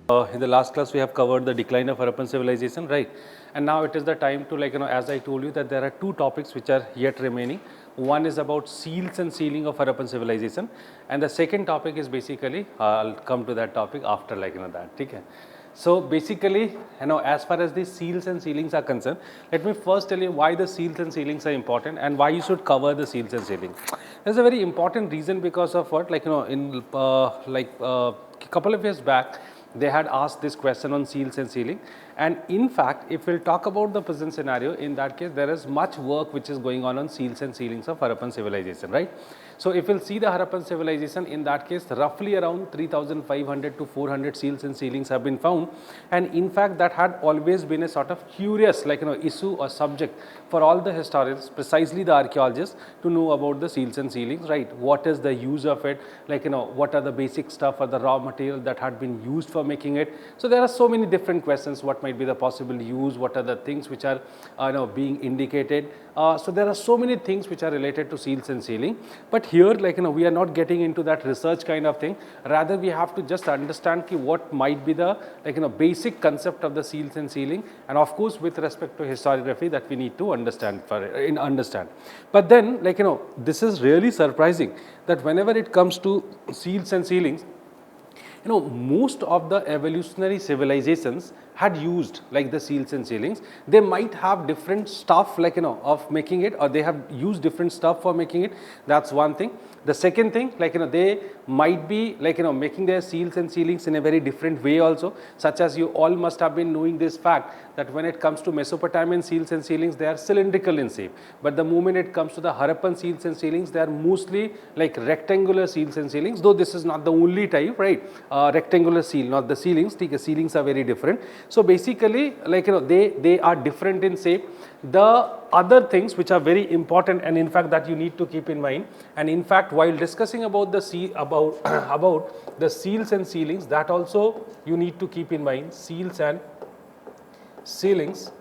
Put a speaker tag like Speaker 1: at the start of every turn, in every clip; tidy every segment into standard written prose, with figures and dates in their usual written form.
Speaker 1: In the last class, we have covered the decline of Harappan civilization, right? And now it is the time to, as I told you, that there are two topics which are yet remaining. One is about seals and sealing of Harappan civilization, and the second topic is basically, I'll come to that topic after, that. Okay? So basically, as far as the seals and sealings are concerned, let me first tell you why the seals and sealings are important and why you should cover the seals and sealings. There's a very important reason because of what, in couple of years back, they had asked this question on seals and sealing, and in fact, if we'll talk about the present scenario, in that case there is much work which is going on seals and sealings of Harappan civilization, right? So if we'll see the Harappan civilization, in that case roughly around 3,500 to 400 seals and sealings have been found, and in fact that had always been a sort of curious issue or subject for all the historians, precisely the archaeologists, to know about the seals and sealings, right? What is the use of it, what are the basic stuff or the raw material that had been used for making it. So there are so many different questions. What might be the possible use, what are the things which are being indicated. So there are so many things which are related to seals and sealing, but here we are not getting into that research kind of thing. Rather we have to just understand what might be the basic concept of the seals and sealing, and of course with respect to historiography that we need to understand. But then this is really surprising that whenever it comes to seals and sealings, most of the evolutionary civilizations had used the seals and sealings. They might have different stuff of making it, or they have used different stuff for making it. That's one thing. The second thing, they might be making their seals and sealings in a very different way also, such as you all must have been knowing this fact that when it comes to Mesopotamian seals and sealings, they are cylindrical in shape, but the moment it comes to the Harappan seals and sealings, they are mostly rectangular seals and sealings, though this is not the only type, right? Rectangular seal, not the ceilings. The ceilings are very different. So basically, they are different in shape. The other things which are very important, and in fact that you need to keep in mind, and in fact while discussing about the about the seals and sealings, that also you need to keep in mind, seals and sealings.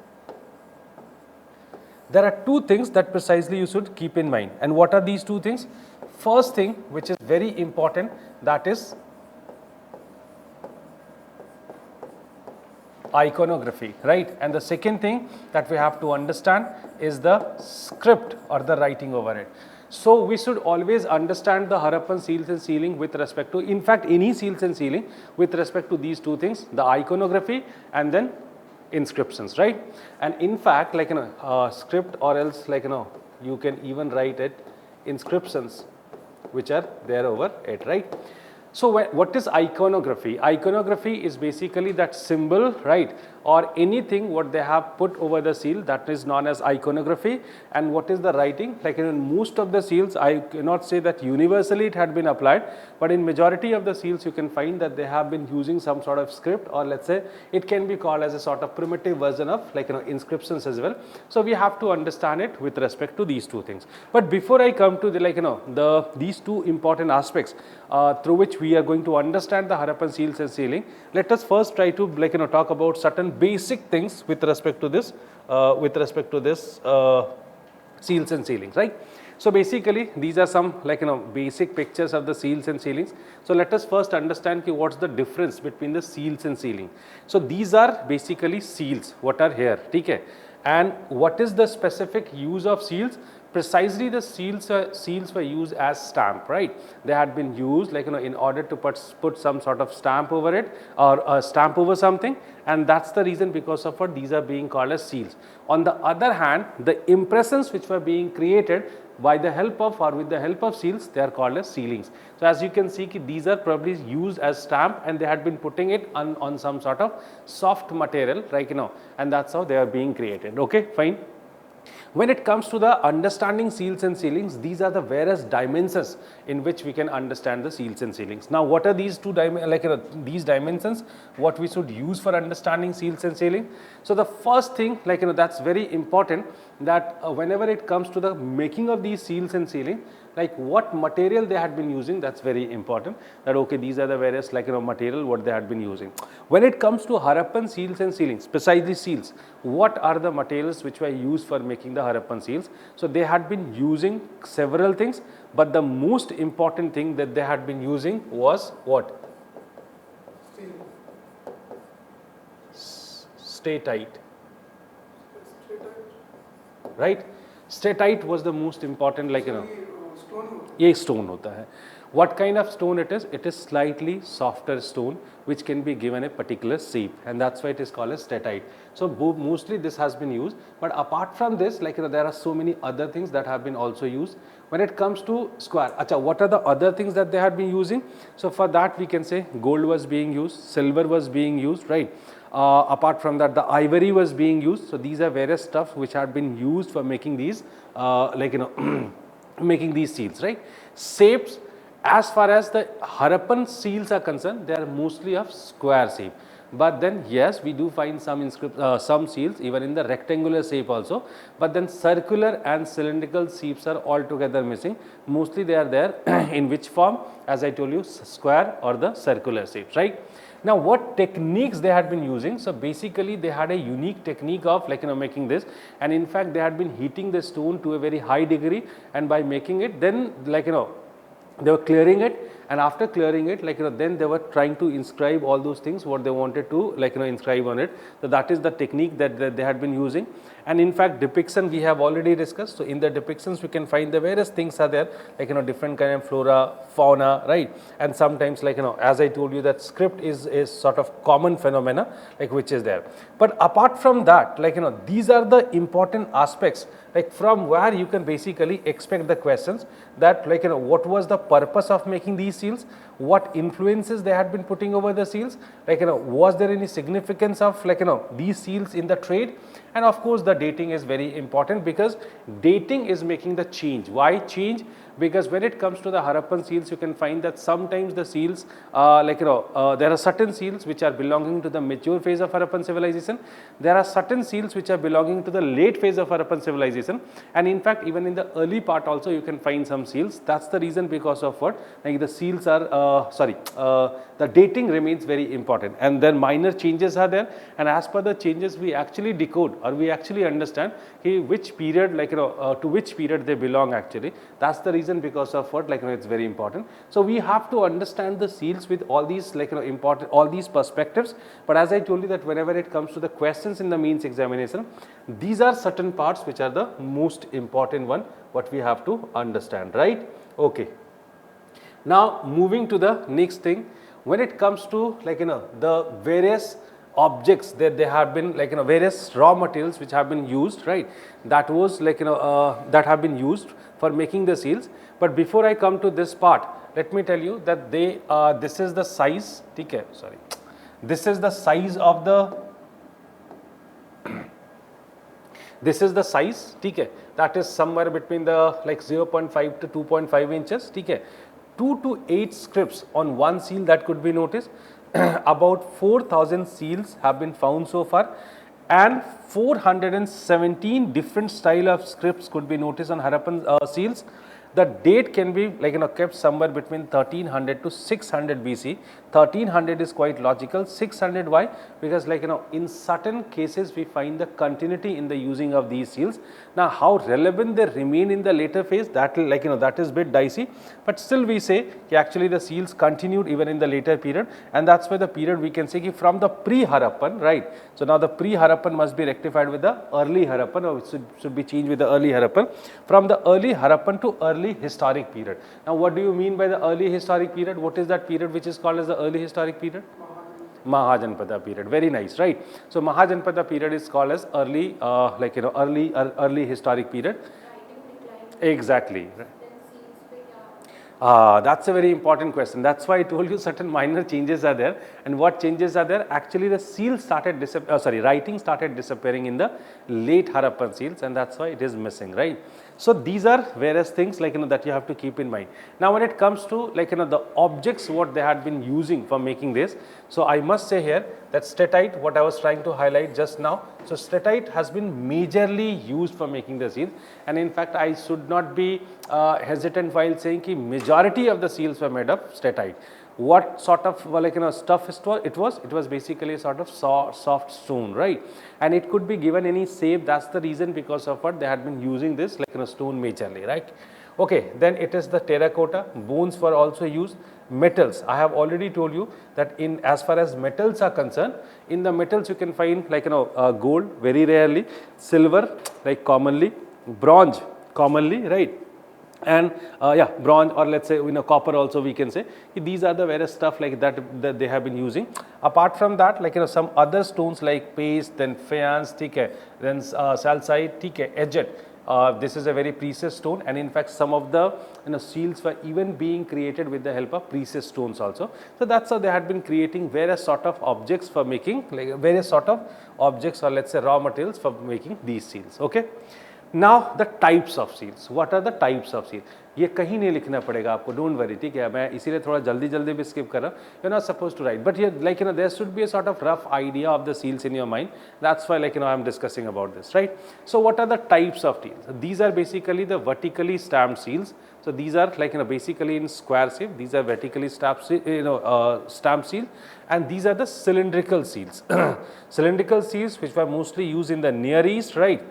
Speaker 1: There are two things that precisely you should keep in mind. And what are these two things? First thing, which is very important, that is iconography, right? And the second thing that we have to understand is the script or the writing over it. So we should always understand the Harappan seals and sealing with respect to, in fact any seals and sealing, with respect to these two things, the iconography and then inscriptions, right? And in fact script, or else you can even write it inscriptions which are there over it, right? So what is iconography? Iconography is basically that symbol, right, or anything what they have put over the seal, that is known as iconography. And what is the writing? In most of the seals, I cannot say that universally it had been applied, but in majority of the seals you can find that they have been using some sort of script, or let's say it can be called as a sort of primitive version of inscriptions as well. So we have to understand it with respect to these two things. But before I come to the these two important aspects through which we are going to understand the Harappan seals and sealing, let us first try to talk about certain basic things with respect to this seals and sealings, right? So basically these are some basic pictures of the seals and sealings. So let us first understand what's the difference between the seals and sealing. So these are basically seals what are here, okay? And what is the specific use of seals? Precisely the seals were used as stamp, right? They had been used in order to put some sort of stamp over it, or a stamp over something, and that's the reason because of what these are being called as seals. On the other hand, the impressions which were being created by the help of or with the help of seals, they are called as sealings. So as you can see, these are probably used as stamp, and they had been putting it on some sort of soft material, right? And that's how they are being created. Okay, fine. When it comes to the understanding seals and sealings, these are the various dimensions in which we can understand the seals and sealings. Now, what are these two these dimensions? What we should use for understanding seals and sealing? So the first thing, that's very important, that whenever it comes to the making of these seals and sealing, what material they had been using, that's very important. That okay, these are the various material what they had been using. When it comes to Harappan seals and sealings, precisely seals, what are the materials which were used for making the Harappan seals? So they had been using several things, but the most important thing that they had been using was what? stay tight, right? Stay tight was the most important, like, ये stone होता है. What kind of stone it is? It is slightly softer stone which can be given a particular shape, and that's why it is called as statite. So mostly this has been used, but apart from this, like, there are so many other things that have been also used. When it comes to square, acha, what are the other things that they have been using? So for that we can say gold was being used, silver was being used, right? Apart from that, the ivory was being used. So these are various stuff which had been used for making these, making these seals, right? Shapes, as far as the Harappan seals are concerned, they are mostly of square shape. But then yes, we do find some seals even in the rectangular shape also. But then circular and cylindrical shapes are altogether missing. Mostly they are there in which form? As I told you, square or the circular shapes, right? Now, what techniques they had been using? So basically, they had a unique technique of, like, making this, and in fact, they had been heating the stone to a very high degree, and by making it, then, like, they were clearing it, and after clearing it, like, then they were trying to inscribe all those things what they wanted to, like, inscribe on it. So that is the technique that they had been using. And in fact, depiction we have already discussed. So in the depictions we can find the various things are there, like, different kind of flora, fauna, right? And sometimes, like, as I told you, that script is sort of common phenomena, like, which is there. But apart from that, like, these are the important aspects, like, from where you can basically expect the questions that, like, what was the purpose of making these seals, what influences they had been putting over the seals, like, was there any significance of, like, these seals in the trade. And of course, the dating is very important, because dating is making the change. Why change? Because when it comes to the Harappan seals, you can find that sometimes the seals, there are certain seals which are belonging to the mature phase of Harappan civilization. There are certain seals which are belonging to the late phase of Harappan civilization. And in fact, even in the early part also, you can find some seals. That's the reason because of what? Like, the seals are, the dating remains very important. And then minor changes are there. And as per the changes, we actually decode, or we actually understand which period, like, to which period they belong actually. That's the reason because of what, like, it's very important. So we have to understand the seals with all these, like, important, all these perspectives. But as I told you, that whenever it comes to the questions in the means examination, these are certain parts which are the most important one what we have to understand, right? Okay. Now moving to the next thing, when it comes to, like, the various objects that they have been, like, various raw materials which have been used, right? That was, like, that have been used for making the seals. But before I come to this part, let me tell you that they, this is the size, okay, sorry, this is the size of the, this is the size, okay, that is somewhere between the, like, 0.5 to 2.5 inches, okay. 2 to 8 scripts on one seal that could be noticed. About 4,000 seals have been found so far, and 417 different style of scripts could be noticed on Harappan seals. The date can be, like, kept somewhere between 1300 to 600 BC. 1300 is quite logical. 600 why? Because, like, in certain cases we find the continuity in the using of these seals. Now, how relevant they remain in the later phase, that, like, that is bit dicey. But still we say actually the seals continued even in the later period, and that's why the period we can say from the pre-Harappan, right? So now the pre-Harappan must be rectified with the early Harappan, or it should be changed with the early Harappan. From the early Harappan to early historic period. Now, what do you mean by the early historic period? What is that period which is called as the early historic period? Mahajanpada period. Very nice, right? So Mahajanpada period is called as early, early historic period. Exactly. That's a very important question. That's why I told you certain minor changes are there. And what changes are there? Actually, the seal started writing started disappearing in the late Harappan seals, and that's why it is missing, right? So these are various things, like, that you have to keep in mind. Now, when it comes to, like, the objects what they had been using for making this, so I must say here that statite, what I was trying to highlight just now. So statite has been majorly used for making the seals, and in fact, I should not be hesitant while saying that majority of the seals were made of statite. What sort of, like, stuff it was basically a sort of soft stone, right? And it could be given any shape. That's the reason because of what they had been using this, like, stone majorly, right? Okay, then it is the terracotta. Bones were also used. Metals, I have already told you that in as far as metals are concerned, in the metals you can find like gold very rarely, silver like commonly, bronze commonly, right? And yeah, bronze, or let's say copper also we can say. These are the various stuff like that they have been using. Apart from that, like some other stones like paste, then faience, then salsite, agate. This is a very precious stone, and in fact some of the seals were even being created with the help of precious stones also. So that's how they had been creating various sort of objects for making, like various sort of objects, or let's say raw materials for making these seals. Okay. Now the types of seals. What are the types of seal? ये कहीं नहीं लिखना पड़ेगा आपको, don't worry, ठीक है. मैं इसीलिए थोड़ा जल्दी जल्दी भी स्किप कर रहा हूँ. You're not supposed to write, but here like there should be a sort of rough idea of the seals in your mind. That's why like I'm discussing about this, right? So what are the types of seals? These are basically the vertically stamped seals. So these are like basically in square shape. These are vertically stamped stamped seal, and these are the cylindrical seals. Cylindrical seals which were mostly used in the Near East, right?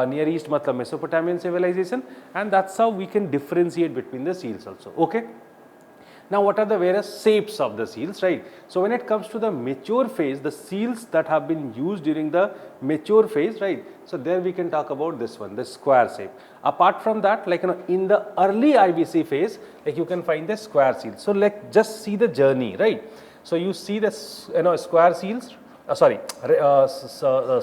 Speaker 1: Near East matlab Mesopotamian civilization, and that's how we can differentiate between the seals also. Okay. Now what are the various shapes of the seals, right? So when it comes to the mature phase, the seals that have been used during the mature phase, right? So there we can talk about this one, the square shape. Apart from that, like in the early IBC phase, like you can find the square seals. So like just see the journey, right? So you see the square seals,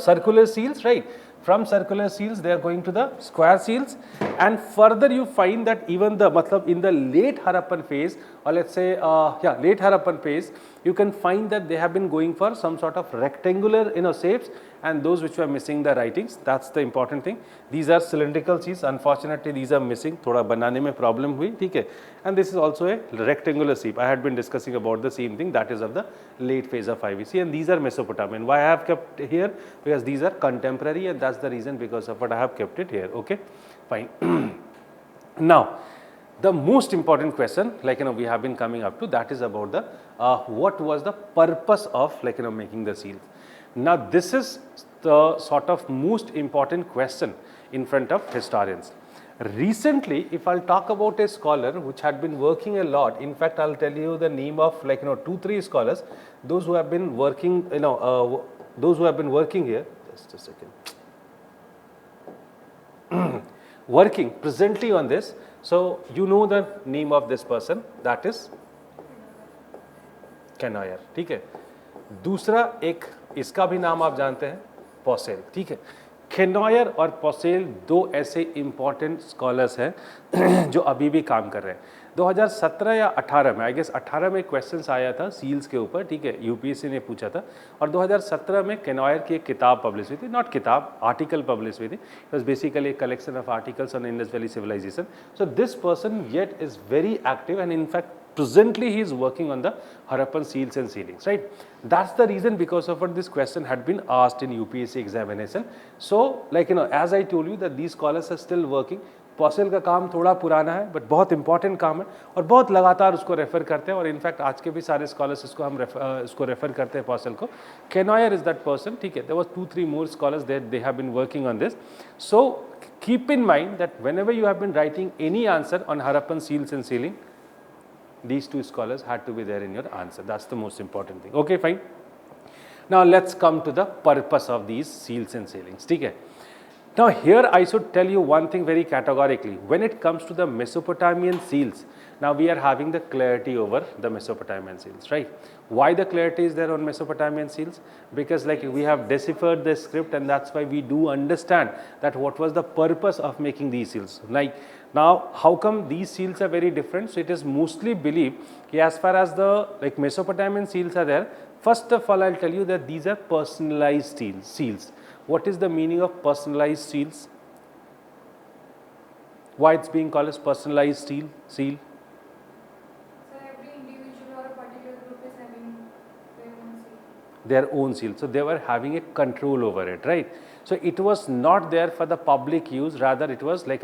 Speaker 1: circular seals, right? From circular seals they are going to the square seals, and further you find that even the matlab in the late Harappan phase, or let's say late Harappan phase, you can find that they have been going for some sort of rectangular shapes, and those which were missing the writings. That's the important thing. These are cylindrical seals. Unfortunately these are missing, thoda banane mein problem hui, theek hai. And this is also a rectangular shape. I had been discussing about the same thing, that is of the late phase of IBC, and these are Mesopotamian. Why I have kept here? Because these are contemporary, and that's the reason because of what I have kept it here. Okay, fine. Now the most important question, like we have been coming up to, that is about the what was the purpose of like making the seals. Now this is the sort of most important question in front of historians. Recently, if I'll talk about a scholar which had been working a lot, in fact I'll tell you the name of like 2-3 scholars, those who have been working, those who have been working here. Just a second. Working presently on this. So you know the name of this person, that is कैनॉयर, ठीक है. दूसरा एक इसका भी नाम आप जानते हैं, पॉसेल, ठीक है. कैनॉयर और पॉसेल दो ऐसे इंपॉर्टेंट स्कॉलर्स हैं जो अभी भी काम कर रहे हैं. 2017 या 18 में, आई गेस 18 में क्वेश्चंस आया था सील्स के ऊपर, ठीक है, यूपीएससी ने पूछा था, और 2017 में कैनॉयर की एक किताब पब्लिश हुई थी, नॉट किताब, आर्टिकल पब्लिश हुई थी. It was basically a collection of articles on Indus valley civilisation. So this person yet is very active, and in fact presently he is working on the Harappan seals and sealings, right? That's the reason because of what this question had been asked in UPSC examination. So like as I told you that these scholars are still working. पॉसेल का काम थोड़ा पुराना है, but बहुत important काम है, और बहुत लगातार उसको रेफर करते हैं, और इनफैक्ट आज के भी सारे स्कॉलर्स इसको रेफर करते हैं पॉसेल को. कैनॉयर इज दैट पर्सन, ठीक है. There was 2-3 more scholars that they have been working on this. So keep in mind that whenever you have been writing any answer on Harappan seals and sealing, these two scholars had to be there in your answer. That's the most important thing. Okay, fine. Now let's come to the purpose of these seals and sealings. Okay. Now here I should tell you one thing very categorically. When it comes to the Mesopotamian seals, now we are having the clarity over the Mesopotamian seals, right? Why the clarity is there on Mesopotamian seals? Because like we have deciphered the script, and that's why we do understand that what was the purpose of making these seals. Like now, how come these seals are very different? So it is mostly believed that as far as the like Mesopotamian seals are there, first of all I'll tell you that these are personalized seals. What is the meaning of personalized seals? Why it's being called as personalized seal?
Speaker 2: So every individual or a particular group is having their own seal.
Speaker 1: their own seal. So they were having a control over it, right? So it was not there for the public use, rather it was like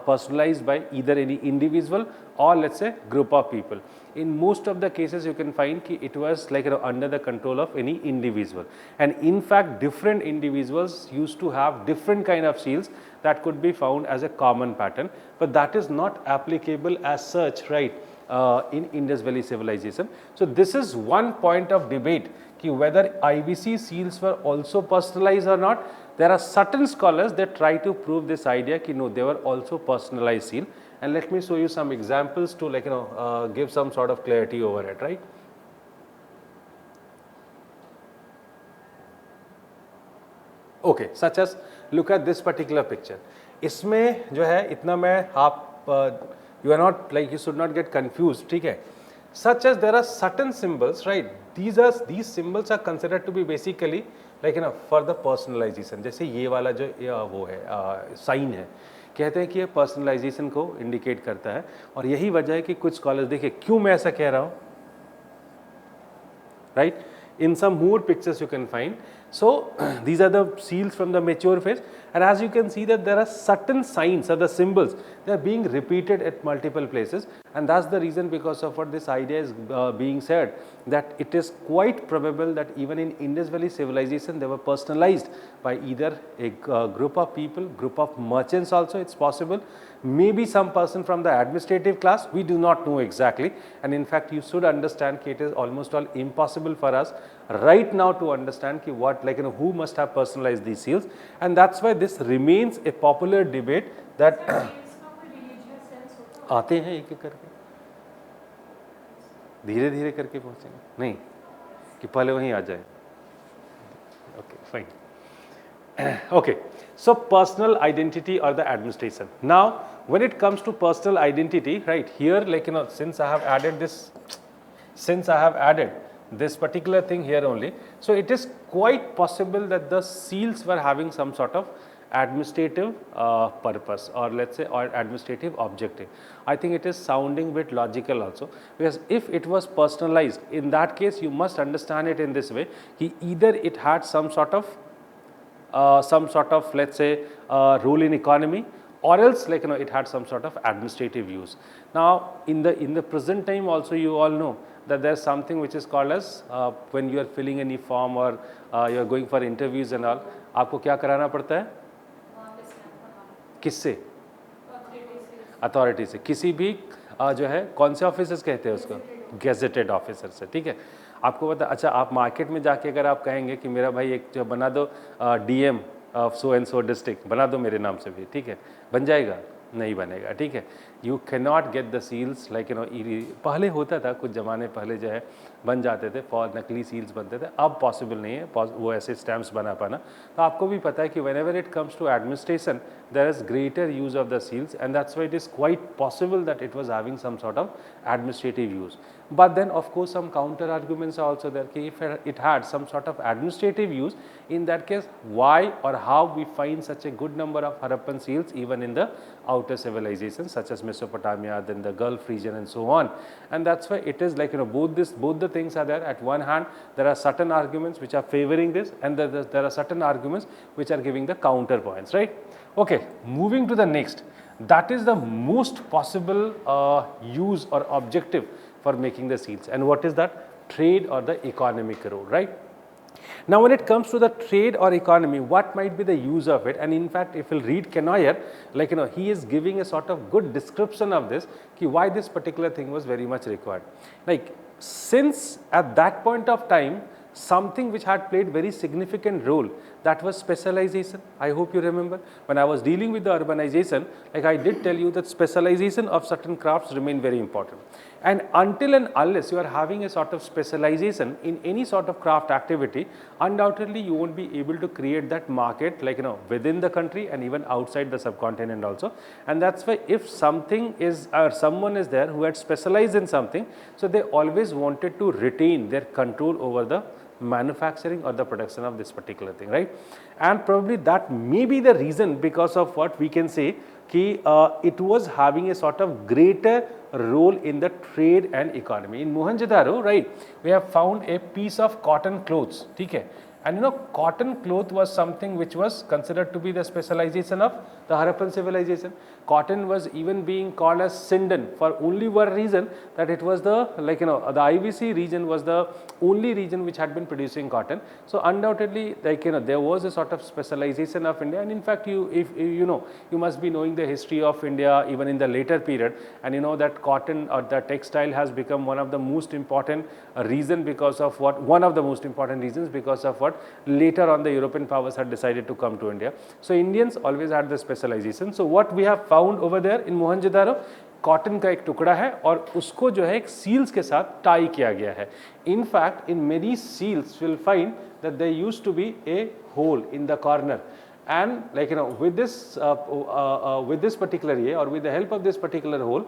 Speaker 1: personalized by either any individual or let's say group of people. In most of the cases you can find ki it was like under the control of any individual, and in fact different individuals used to have different kind of seals that could be found as a common pattern, but that is not applicable as such, right, in Indus Valley civilization. So this is one point of debate ki whether IBC seals were also personalized or not. There are certain scholars that try to prove this idea ki no, they were also personalized seal, and let me show you some examples to like give some sort of clarity over it, right? Okay, such as look at this particular picture. इसमें जो है इतना मैं आप you are not like you should not get confused, ठीक है? Such as there are certain symbols, right? These symbols are considered to be basically like for the personalization. जैसे ये वाला जो वो है साइन है, कहते हैं कि ये पर्सनलाइजेशन को इंडिकेट करता है, और यही वजह है कि कुछ स्कॉलर्स, देखिए क्यों मैं ऐसा कह रहा हूँ, right? In some more pictures you can find. So these are the seals from the mature phase, and as you can see that there are certain signs or the symbols, they are being repeated at multiple places, and that's the reason because of what this idea is being said, that it is quite probable that even in Indus Valley civilization they were personalized by either a group of people, group of merchants also, it's possible, maybe some person from the administrative class, we do not know exactly, and in fact you should understand that it is almost all impossible for us right now to understand ki what like who must have personalized these seals, and that's why this remains a popular debate that आते हैं एक एक करके, धीरे धीरे करके पहुंचेंगे, नहीं कि पहले वहीं आ जाए. Okay, fine. Okay, so personal identity or the administration. Now when it comes to personal identity, right, here like since I have added this particular thing here only, so it is quite possible that the seals were having some sort of administrative purpose, or let's say or administrative objective. I think it is sounding bit logical also, because if it was personalized, in that case you must understand it in this way, either it had some sort of let's say role in economy, or else like it had some sort of administrative use. Now in the present time also you all know that there is something which is called as when you are filling any form or you are going for interviews and all, आपको क्या कराना पड़ता है, किससे, authority से, किसी भी जो है कौन से ऑफिसर्स कहते हैं उसको, गेजेटेड ऑफिसर से, ठीक है. आपको पता, अच्छा आप मार्केट में जाके अगर आप कहेंगे कि मेरा भाई एक जो बना दो DM of so and so district बना दो मेरे नाम से भी, ठीक है, बन जाएगा, नहीं बनेगा, ठीक है. You can not get the seals like पहले होता था कुछ ज़माने पहले जो है बन जाते थे, फॉर नकली सील्स बनते थे, अब पॉसिबल नहीं है वो ऐसे स्टैम्प्स बना पाना. तो आपको भी पता है कि whenever it comes to administration there is greater use of the seals, and that's why it is quite possible that it was having some sort of administrative use. But then of course some counter arguments are also there, if it had some sort of administrative use, in that case why or how we find such a good number of Harappan seals even in the outer civilizations such as Mesopotamia, then the Gulf region and so on. And that's why it is like both the things are there. At one hand there are certain arguments which are favoring this, and there are certain arguments which are giving the counterpoints, right? Okay, moving to the next, that is the most possible use or objective for making the seals, and what is that? Trade or the economic role, right? Now when it comes to the trade or economy, what might be the use of it? And in fact if you'll read Kenoyer, like he is giving a sort of good description of this, why this particular thing was very much required. Like since at that point of time something which had played very significant role, that was specialization. I hope you remember when I was dealing with the urbanization, like I did tell you that specialization of certain crafts remain very important, and until and unless you are having a sort of specialization in any sort of craft activity, undoubtedly you won't be able to create that market like within the country and even outside the subcontinent also. And that's why if something is or someone is there who had specialized in something, so they always wanted to retain their control over the manufacturing or the production of this particular thing, right? And probably that may be the reason because of what we can say कि it was having a sort of greater role in the trade and economy. In Mohenjo-daro, right, we have found a piece of cotton clothes, ठीक है? And you know, cotton cloth was something which was considered to be the specialization of the Harappan civilization. Cotton was even being called as Sindan for only one reason, that it was the, like, you know, the IVC region was the only region which had been producing cotton. So undoubtedly, like, you know, there was a sort of specialization of India. And in fact, if you know, you must be knowing the history of India even in the later period, and you know that cotton or the textile has become one of the most important reason because of what, one of the most important reasons because of what later on the European powers had decided to come to India. So Indians always had the specialization. So what we have found over there in Mohenjo-daro, cotton का एक टुकड़ा है और उसको जो है एक seals के साथ टाई किया गया है. In fact in many seals will find that there used to be a hole in the corner, and like, you know, with this particular year, or with the help of this particular hole,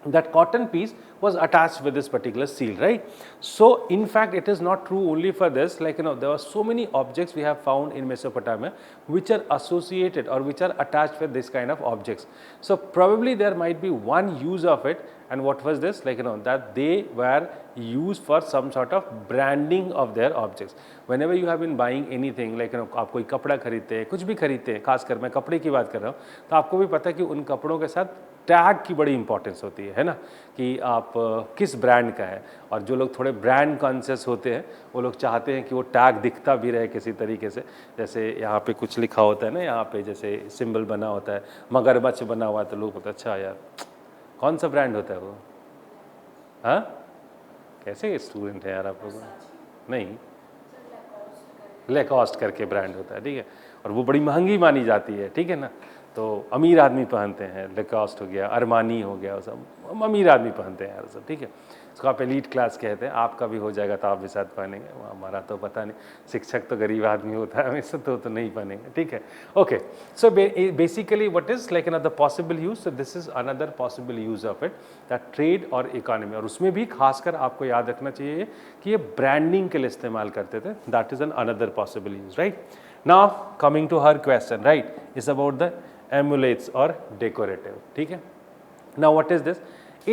Speaker 1: that cotton piece was attached with this particular seal, right? So in fact it is not true only for this, like, you know, there are so many objects we have found in Mesopotamia which are associated or which are attached with this kind of objects. So probably there might be one use of it, and what was this, like, you know, that they were used for some sort of branding of their objects. Whenever you have been buying anything, like, you know, आप कोई कपड़ा खरीदते हैं, कुछ भी खरीदते हैं, खासकर मैं कपड़े की बात कर रहा हूँ, तो आपको भी पता है कि उन कपड़ों के साथ टैग की बड़ी इंपॉर्टेंस होती है ना, कि आप किस ब्रांड का है. और जो लोग थोड़े ब्रांड कॉन्शियस होते हैं वो लोग चाहते हैं कि वो टैग दिखता भी रहे किसी तरीके से. जैसे यहाँ पे कुछ लिखा होता है ना, यहाँ पे जैसे सिंबल बना होता है, मगरमच्छ बना हुआ है, तो लोग बोलते हैं अच्छा यार कौन सा ब्रांड होता है वो. हाँ, कैसे स्टूडेंट है यार आप लोग. नहीं, लेकॉस्ट करके ब्रांड होता है, ठीक है, और वो बड़ी महंगी मानी जाती है, ठीक है ना. तो अमीर आदमी पहनते हैं, लेकॉस्ट हो गया, अरमानी हो गया, वो सब अमीर आदमी पहनते हैं यार सब, ठीक है. इसको आप एलीट क्लास कहते हैं. आपका भी हो जाएगा तो आप भी साथ पहनेंगे, वो हमारा तो पता नहीं. शिक्षक तो गरीब आदमी होता है हमेशा, तो नहीं पहनेंगे, ठीक है. Okay, so basically what is like another possible use. So this is another possible use of it, that trade और इकोनॉमी. और उसमें भी खासकर आपको याद रखना चाहिए कि ये ब्रांडिंग के लिए इस्तेमाल करते थे. That is an another possible use, right. Now coming to her question, right, is about the amulets or decorative, ठीक है. Now what is this?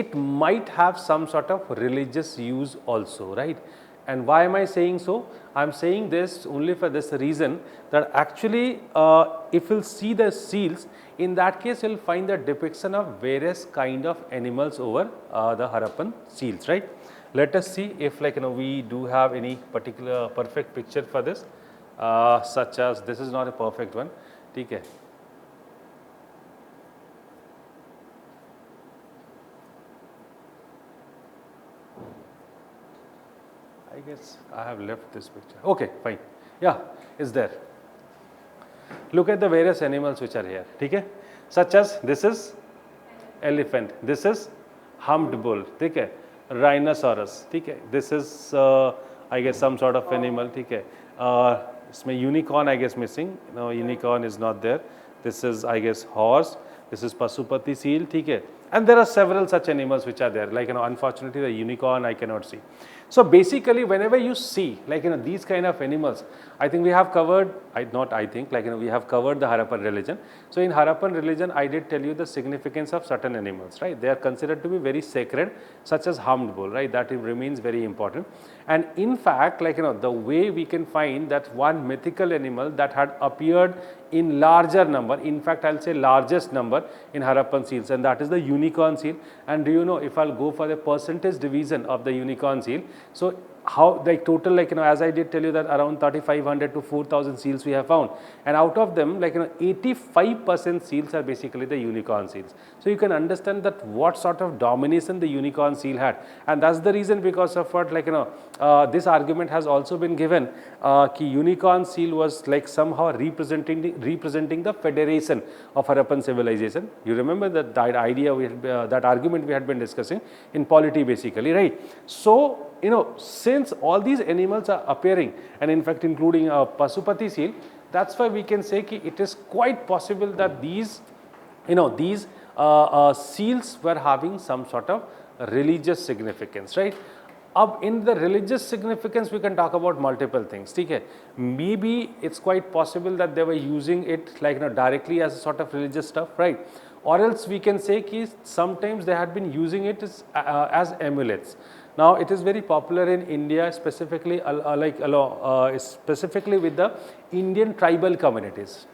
Speaker 1: It might have some sort of religious use also, right? And why am I saying so? I'm saying this only for this reason, that actually if you'll see the seals, in that case you'll find the depiction of various kind of animals over the Harappan seals, right? Let us see if, like, you know, we do have any particular perfect picture for this, such as this is not a perfect one, ठीक है. I guess I have left this picture. Okay, fine. Yeah, it's there. Look at the various animals which are here. ठीक है, such as this is elephant, this is humped bull, ठीक है, rhinoceros, ठीक है, this is I guess some sort of animal, ठीक है. इसमें unicorn I guess missing. No, unicorn is not there. This is I guess horse. This is Pasupati seal, ठीक है. And there are several such animals which are there. Like, you know, unfortunately the unicorn I cannot see. So basically whenever you see, like, you know, these kind of animals, I think we have covered, like, you know, we have covered the Harappan religion. So in Harappan religion I did tell you the significance of certain animals, right? They are considered to be very sacred, such as humped bull, right? That remains very important. And in fact, like, you know, the way we can find that one mythical animal that had appeared in larger number, in fact I'll say largest number in Harappan seals, and that is the unicorn seal. And do you know, if I'll go for the percentage division of the unicorn seal, so how, like, total, like, you know, as I did tell you that around 3,500 to 4,000 seals we have found, and out of them, like, you know, 85% seals are basically the unicorn seals. So you can understand that what sort of domination the unicorn seal had, and that's the reason because of what, like, you know, this argument has also been given, ki unicorn seal was like somehow representing the federation of Harappan civilization. You remember that idea we had, that argument we had been discussing in polity basically, right? So, you know, since all these animals are appearing, and in fact including a Pasupati seal, that's why we can say ki it is quite possible that these, you know, seals were having some sort of religious significance, right? अब in the religious significance we can talk about multiple things, ठीक है. Maybe it's quite possible that they were using it like directly as a sort of religious stuff, right? Or else we can say कि sometimes they had been using it as amulets. Now it is very popular in India, specifically specifically with the Indian tribal communities.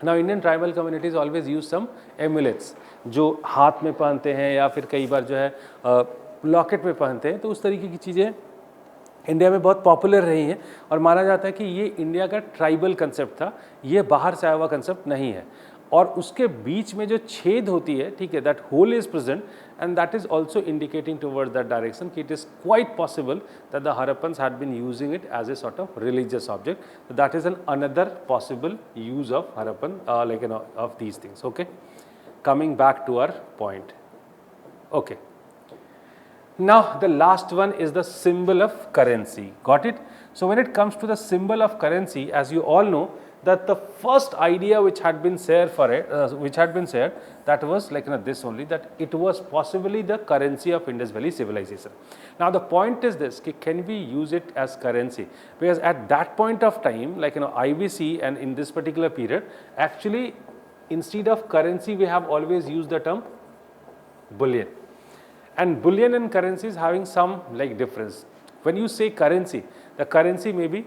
Speaker 1: Now Indian tribal communities always use some amulets जो हाथ में पहनते हैं या फिर कई बार जो है लॉकेट में पहनते हैं. तो उस तरीके की चीज़ें इंडिया में बहुत पॉपुलर रही हैं और माना जाता है कि ये इंडिया का ट्राइबल कंसेप्ट था, ये बाहर से आया हुआ कंसेप्ट नहीं है. और उसके बीच में जो छेद होती है, ठीक है, that hole is present and that is also indicating towards that direction कि it is quite possible that the Harappans had been using it as a sort of religious object. That is an another possible use of Harappan like of these things. Okay, coming back to our point. Okay, now the last one is the symbol of currency. Got it? So when it comes to the symbol of currency, as you all know, that the first idea which had been shared for it, that was like this only, that it was possibly the currency of Indus Valley civilization. Now the point is this, can we use it as currency? Because at that point of time, like IBC and in this particular period, actually instead of currency we have always used the term bullion. And bullion and currency is having some like difference. When you say currency, the currency may be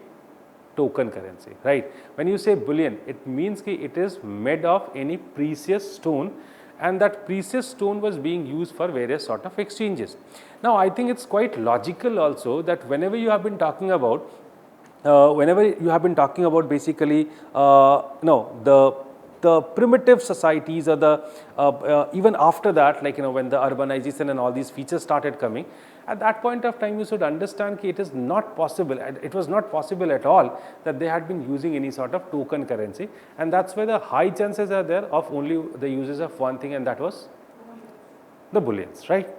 Speaker 1: token currency, right? When you say bullion, it means that it is made of any precious stone, and that precious stone was being used for various sort of exchanges. Now I think it's quite logical also that whenever you have been talking about basically the primitive societies or the even after that, like when the urbanization and all these features started coming, at that point of time you should understand that it is not possible, it was not possible at all that they had been using any sort of token currency, and that's why the high chances are there of only the uses of one thing, and that was the bullions, right?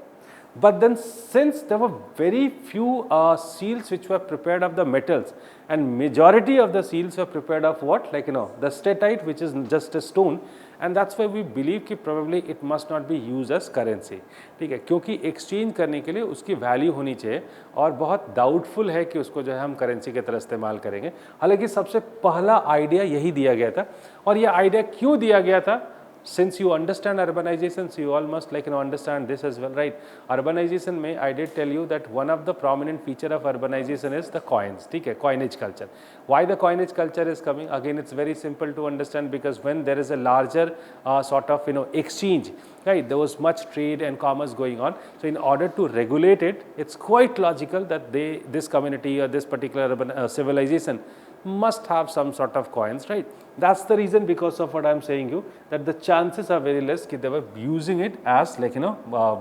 Speaker 1: But then since there were very few seals which were prepared of the metals, and majority of the seals were prepared of what, like the statite, which is just a stone, and that's why we believe कि probably it must not be used as currency. ठीक है, क्योंकि exchange करने के लिए उसकी value होनी चाहिए और बहुत doubtful है कि उसको जो है हम currency की तरह इस्तेमाल करेंगे. हालांकि सबसे पहला idea यही दिया गया था, और ये idea क्यों दिया गया था? Since you understand urbanization, so you all must understand this as well, right? Urbanization में I did tell you that one of the prominent feature of urbanization is the coins, ठीक है, coinage culture. Why the coinage culture is coming? Again, it's very simple to understand, because when there is a larger sort of exchange, right? There was much trade and commerce going on. So in order to regulate it, it's quite logical that this community or this particular urban civilization must have some sort of coins, right? That's the reason, because of what I'm saying you, that the chances are very less that they were using it as like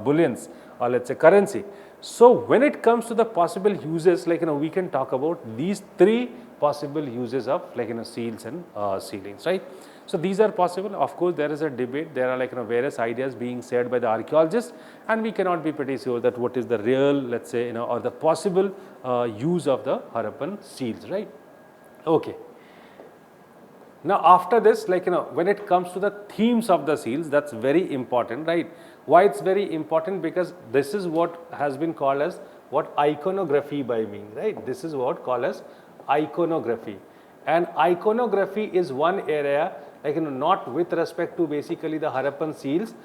Speaker 1: bullions or let's say currency. So when it comes to the possible uses, like we can talk about these three possible uses of like seals and sealings, right? So these are possible. Of course, there is a debate. There are like various ideas being shared by the archaeologists, and we cannot be pretty sure that what is the real, let's say or the possible use of the Harappan seals, right? Okay. Now after this, like when it comes to the themes of the seals, that's very important, right? Why it's very important? Because this is what has been called as what iconography by me, right? This is what called as iconography, and iconography is one area, like not with respect to basically the Harappan seals,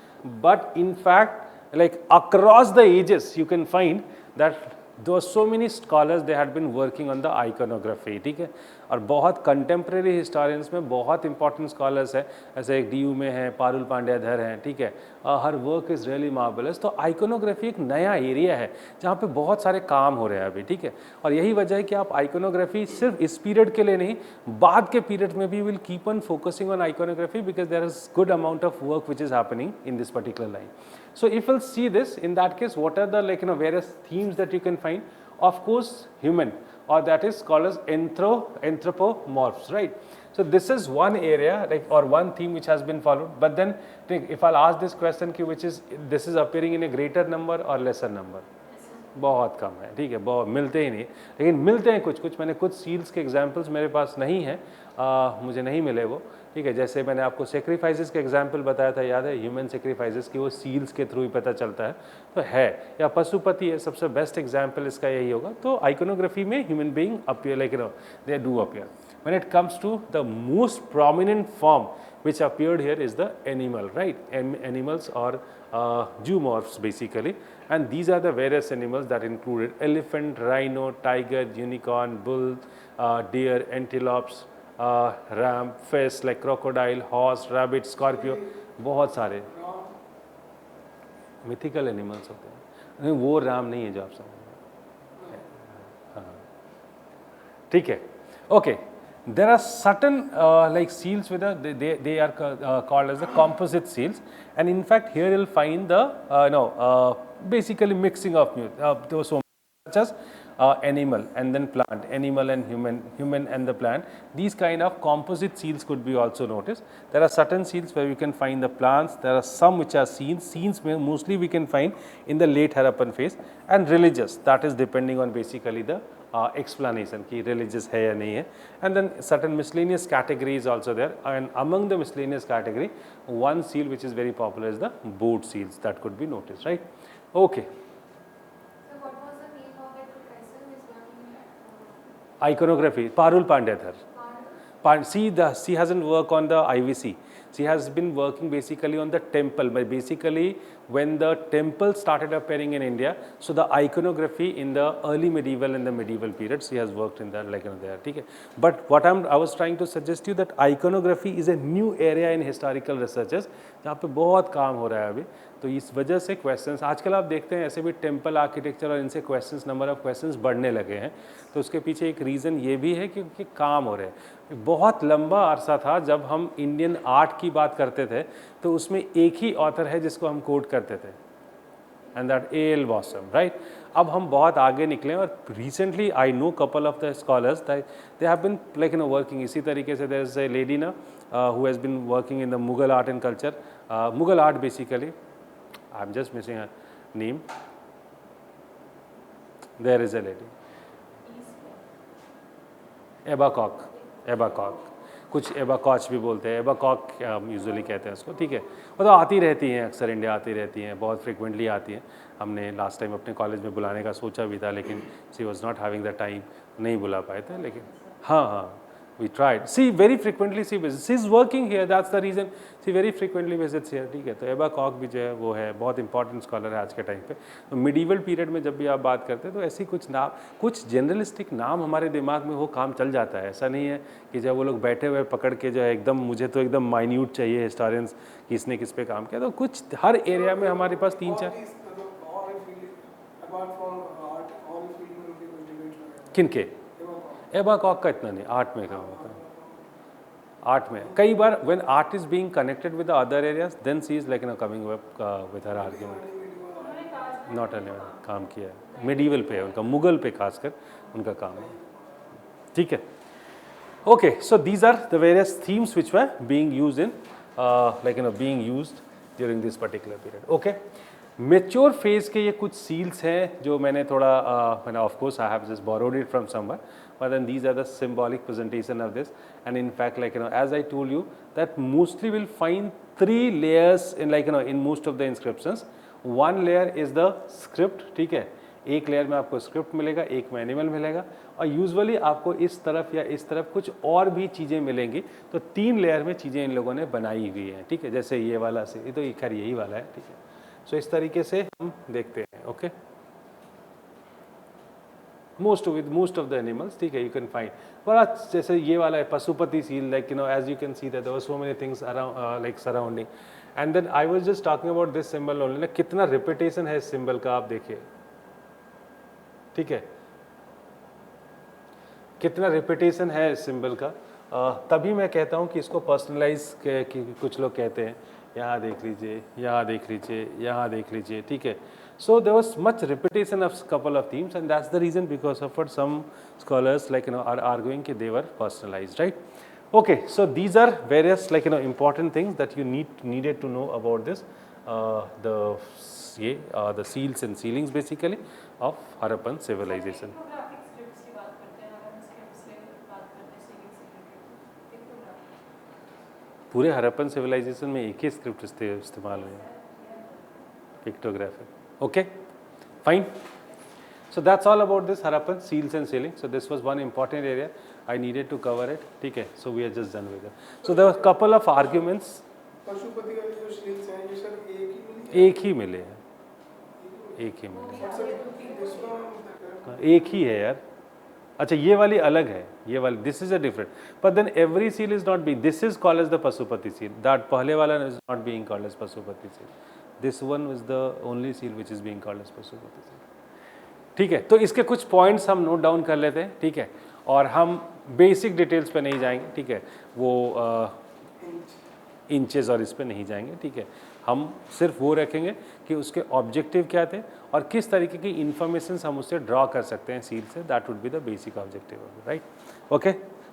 Speaker 1: but in fact like across the ages you can find that there were so many scholars, they had been working on the iconography, ठीक है, और बहुत contemporary historians में बहुत important scholars हैं, ऐसे एक DU में हैं, पारुल पांड्याधर हैं, ठीक है, हर work is really marvelous. तो iconography एक नया area है जहाँ पे बहुत सारे काम हो रहे हैं अभी, ठीक है, और यही वजह है कि आप iconography सिर्फ इस period के लिए नहीं, बाद के period में भी will keep on focusing on iconography, because there is good amount of work which is happening in this particular line. So if we'll see this, in that case, what are the like various themes that you can find? Of course, human, or that is called as anthropomorphs, right? So this is one area, like, or one theme which has been followed. But then, if I'll ask this question, which is this is appearing in a greater number or lesser number? बहुत कम है, ठीक है, बहुत मिलते ही नहीं, लेकिन मिलते हैं कुछ कुछ. मैंने कुछ सील्स के एग्जांपल्स मेरे पास नहीं है, मुझे नहीं मिले वो, ठीक है। जैसे मैंने आपको सेक्रीफाइसेस का एग्जाम्पल बताया था, याद है, ह्यूमन सेक्रीफाइसेस की वो सील्स के थ्रू ही पता चलता है, तो है। या पशुपति है, सबसे बेस्ट एग्जाम्पल इसका यही होगा। तो आइकोनोग्राफी में human being appear, like they do appear. When it comes to the most prominent form which appeared here is the animal, right? Animals or zoomorphs basically, and these are the various animals that included elephant, rhino, tiger, unicorn, bull, deer, antelopes, ram, fish like crocodile, horse, rabbit, scorpio, बहुत सारे mythical animals होते हैं। नहीं, वो राम नहीं है जो आप समझ, हाँ, ठीक है, okay. There are certain like seals with they are called as the composite seals, and in fact here you'll find the basically mixing of those such as animal and then plant, animal and human, human and the plant. These kind of composite seals could be also noticed. There are certain seals where you can find the plants. There are some which are scenes. Scenes mostly we can find in the late Harappan phase, and religious, that is depending on basically the explanation ki religious hai ya nahi hai. And then certain miscellaneous categories also there, and among the miscellaneous category, one seal which is very popular is the boat seals, that could be noticed, right? Okay. Iconography, Parul Pandyathar. She hasn't worked on the IVC. She has been working basically on the temple. But basically, when the temple started appearing in India, so the iconography in the early medieval and the medieval period, she has worked in that, like there. Okay? But what I was trying to suggest you that iconography is a new area in historical researches, जहाँ पे बहुत काम हो रहा है अभी। तो इस वजह से क्वेश्चंस आजकल आप देखते हैं ऐसे भी टेम्पल आर्किटेक्चर और इनसे क्वेश्चंस, नंबर ऑफ क्वेश्चंस बढ़ने लगे हैं। तो उसके पीछे एक रीज़न ये भी है कि काम हो रहे हैं। बहुत लंबा अरसा था जब हम इंडियन आर्ट की बात करते थे तो उसमें एक ही ऑथर है जिसको हम कोट करते थे, and that A L. Basham, right. अब हम बहुत आगे निकले और recently I know couple of the scholars that they have been like working इसी तरीके से। देयर इज ए लेडी ना who has been working in the Mughal art and culture, Mughal art basically, I am just missing a name. There is a lady, Ebba Koch, Ebba Koch, कुछ Ebba Koch भी बोलते हैं, एबाकॉक usually कहते हैं उसको, ठीक है। वो तो आती रहती हैं, अक्सर इंडिया आती रहती हैं, बहुत फ्रिक्वेंटली आती हैं। हमने लास्ट टाइम अपने कॉलेज में बुलाने का सोचा भी था, लेकिन she was not having the time, नहीं बुला पाए थे। लेकिन हाँ हाँ, we tried. She very frequently she visits. She's working here. That's the reason she very frequently visits here. ठीक है। तो एबा कॉक भी जो है वो है बहुत इंपॉर्टेंट स्कॉलर है आज के टाइम पे। तो मिडीवल पीरियड में जब भी आप बात करते हैं तो ऐसी कुछ नाम, कुछ जनरलिस्टिक नाम हमारे दिमाग में वो काम चल जाता है। ऐसा नहीं है कि जब वो लोग बैठे हुए पकड़ के जो है एकदम, मुझे तो एकदम माइन्यूट चाहिए हिस्टोरियंस कि इसने किस पे काम किया। तो कुछ हर एरिया में हमारे पास 3-4 किनके, एबा कॉक का इतना नहीं, आर्ट में काम होता है। आर्ट में कई बार when art is being connected with the other areas then she is like coming with her argument. Not any काम किया है मिडीवल पे, उनका मुगल पे खासकर उनका काम है, ठीक है। Okay, so these are the various themes which were being used in like being used during this particular period. Okay, mature phase के ये कुछ सील्स हैं जो मैंने थोड़ा मैंने of course I have just borrowed it from somewhere, but then these are the symbolic presentation of this. And in fact, like as I told you that mostly we'll find 3 layers in in most of the inscriptions. One layer is the script, ठीक है। एक layer में आपको script मिलेगा, एक में animal मिलेगा, और यूजुअली आपको इस तरफ या इस तरफ कुछ और भी चीज़ें मिलेंगी। तो 3 लेयर में चीज़ें इन लोगों ने बनाई हुई हैं, ठीक है। जैसे ये वाला से, ये तो खैर यही वाला है, ठीक है। सो इस तरीके से हम देखते हैं। Okay, most of the animals, ठीक है, you can find। बड़ा जैसे ये वाला है Pashupati seal, like as you can see that there were so many things around like surrounding, and then I was just talking about this symbol only ना, कितना repetition है इस symbol का, आप देखिए, ठीक है, कितना repetition है इस symbol का। तभी मैं कहता हूँ कि इसको पर्सनलाइज कुछ लोग कहते हैं, यहाँ देख लीजिए, यहाँ देख लीजिए, यहाँ देख लीजिए, ठीक है। So there was much repetition of couple of themes, and that's the reason because of what some scholars are arguing that they were personalized, right? Okay, so these are various important things that you needed to know about this the seals and sealings basically of Harappan civilization. पूरे Harappan civilisation में एक ही script इस्तेमाल हुई है, pictographic. Okay, fine. So that's all about this Harappan seals and sealing. So this was one important area I needed to cover it. ठीक है, so we are just done with it. So there were couple of arguments.
Speaker 2: Pashupati वाले जो seals हैं ये sir
Speaker 1: एक ही मिले हैं, एक ही मिले हैं, एक ही है यार. अच्छा ये वाली अलग है, ये वाली this is a different, but then every seal is not being, this is called as the Pasupati seal, that पहले वाला is not being called as Pasupati seal, this one is the only seal which is being called as Pasupati seal. ठीक है, तो इसके कुछ points हम note down कर लेते हैं. ठीक है, और हम बेसिक डिटेल्स पे नहीं जाएंगे. ठीक है, वो इंचेस और इस पे नहीं जाएंगे. ठीक है, हम सिर्फ वो रखेंगे कि उसके ऑब्जेक्टिव क्या थे और किस तरीके की इंफॉर्मेशन हम उससे ड्रॉ कर सकते हैं सील से. That would be the basic objective, right. Okay,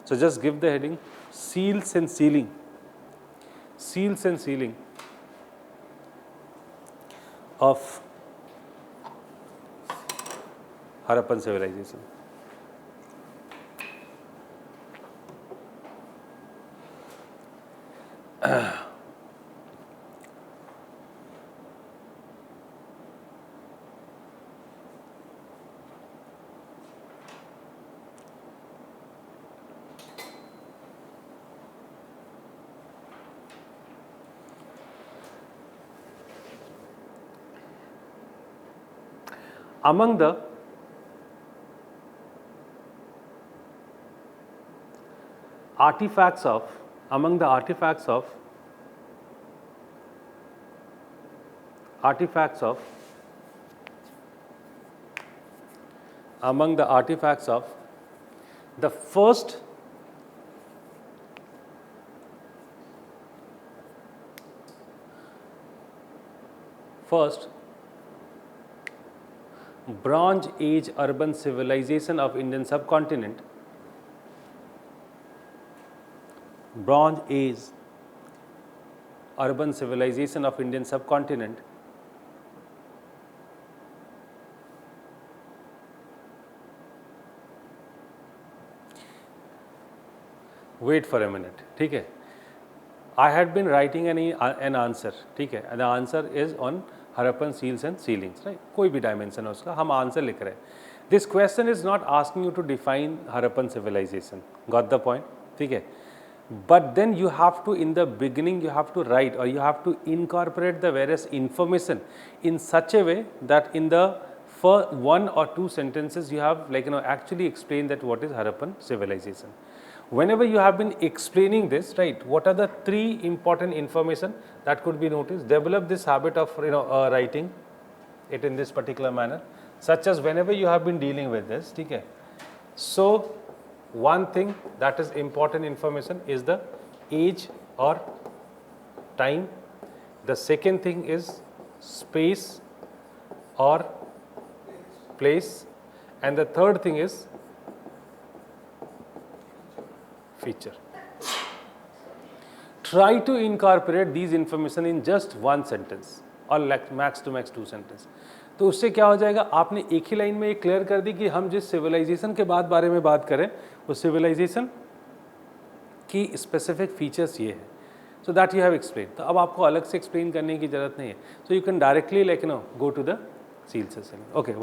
Speaker 1: so just give the heading seals and sealing. Seals and sealing of Harappan civilization. Among the artifacts of among the artifacts of the first Bronze Age urban civilization of Indian subcontinent, Bronze Age urban civilization of Indian subcontinent wait for a minute. ठीक है, I had been writing an answer. ठीक है, and the answer is on Harappan seals and sealings, right? कोई भी dimension है उसका, हम answer लिख रहे हैं. This question is not asking you to define Harappan civilization. Got the point? ठीक है. But then you have to, in the beginning, you have to write or you have to incorporate the various information in such a way that in the first 1 or 2 sentences you have actually explain that what is Harappan civilization. Whenever you have been explaining this, right, what are the 3 important information that could be noticed? Develop this habit of writing it in this particular manner, such as whenever you have been dealing with this. Okay. So one thing that is important information is the age or time. The second thing is space or place, and the third thing is feature. Try to incorporate these information in just 1 sentence or like max to max 2 sentences. तो उससे क्या हो जाएगा, आपने एक ही line में ये clear कर दी कि हम जिस सिविलाइजेशन के बारे में बात करें उस सिविलाइजेशन की स्पेसिफिक फीचर्स ये है. So that you have explain. तो अब आपको अलग से एक्सप्लेन करने की जरूरत नहीं है. So you can directly go to the seals. Okay.